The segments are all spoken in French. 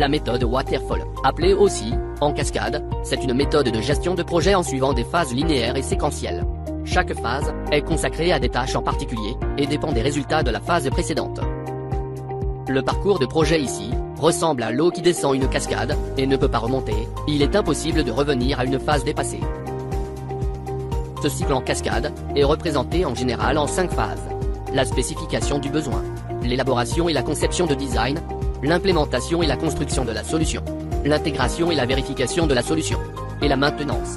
La méthode Waterfall, appelée aussi en cascade, c'est une méthode de gestion de projet en suivant des phases linéaires et séquentielles. Chaque phase est consacrée à des tâches en particulier et dépend des résultats de la phase précédente. Le parcours de projet ici ressemble à l'eau qui descend une cascade et ne peut pas remonter, il est impossible de revenir à une phase dépassée. Ce cycle en cascade est représenté en général en 5 phases. La spécification du besoin, l'élaboration et la conception de design, l'implémentation et la construction de la solution, l'intégration et la vérification de la solution, et la maintenance.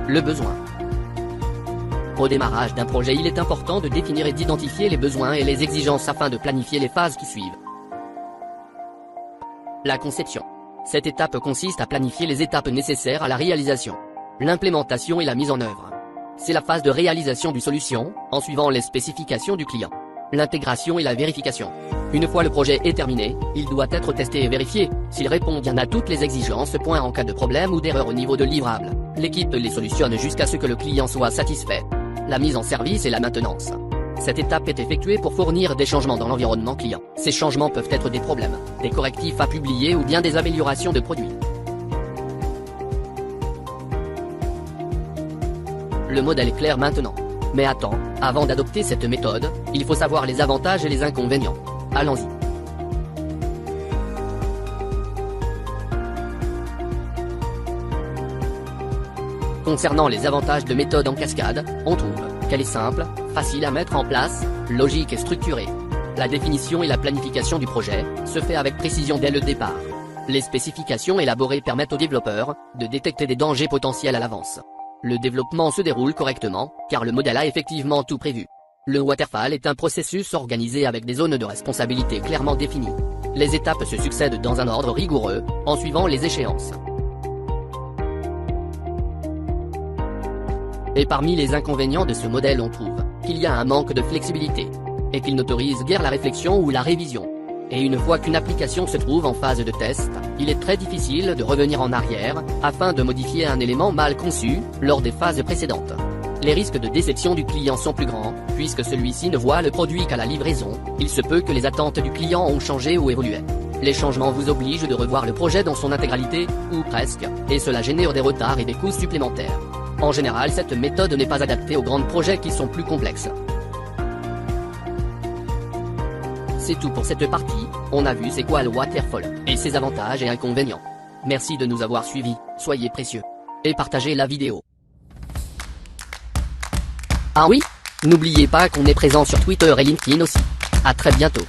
Le besoin. Au démarrage d'un projet, il est important de définir et d'identifier les besoins et les exigences afin de planifier les phases qui suivent. La conception. Cette étape consiste à planifier les étapes nécessaires à la réalisation, l'implémentation et la mise en œuvre. C'est la phase de réalisation du solution, en suivant les spécifications du client. L'intégration et la vérification. Une fois le projet est terminé, il doit être testé et vérifié, s'il répond bien à toutes les exigences. En cas de problème ou d'erreur au niveau de livrable, l'équipe les solutionne jusqu'à ce que le client soit satisfait. La mise en service et la maintenance. Cette étape est effectuée pour fournir des changements dans l'environnement client. Ces changements peuvent être des problèmes, des correctifs à publier ou bien des améliorations de produits. Le modèle est clair maintenant. Mais attends, avant d'adopter cette méthode, il faut savoir les avantages et les inconvénients. Allons-y. Concernant les avantages de méthode en cascade, on trouve qu'elle est simple, facile à mettre en place, logique et structurée. La définition et la planification du projet se fait avec précision dès le départ. Les spécifications élaborées permettent aux développeurs de détecter des dangers potentiels à l'avance. Le développement se déroule correctement, car le modèle a effectivement tout prévu. Le waterfall est un processus organisé avec des zones de responsabilité clairement définies. Les étapes se succèdent dans un ordre rigoureux, en suivant les échéances. Et parmi les inconvénients de ce modèle, on trouve qu'il y a un manque de flexibilité, et qu'il n'autorise guère la réflexion ou la révision. Et une fois qu'une application se trouve en phase de test, il est très difficile de revenir en arrière, afin de modifier un élément mal conçu, lors des phases précédentes. Les risques de déception du client sont plus grands, puisque celui-ci ne voit le produit qu'à la livraison, il se peut que les attentes du client ont changé ou évolué. Les changements vous obligent de revoir le projet dans son intégralité, ou presque, et cela génère des retards et des coûts supplémentaires. En général, cette méthode n'est pas adaptée aux grands projets qui sont plus complexes. C'est tout pour cette partie, on a vu c'est quoi le waterfall, et ses avantages et inconvénients. Merci de nous avoir suivis, soyez précieux. Et partagez la vidéo. Ah oui, n'oubliez pas qu'on est présent sur Twitter et LinkedIn aussi. À très bientôt.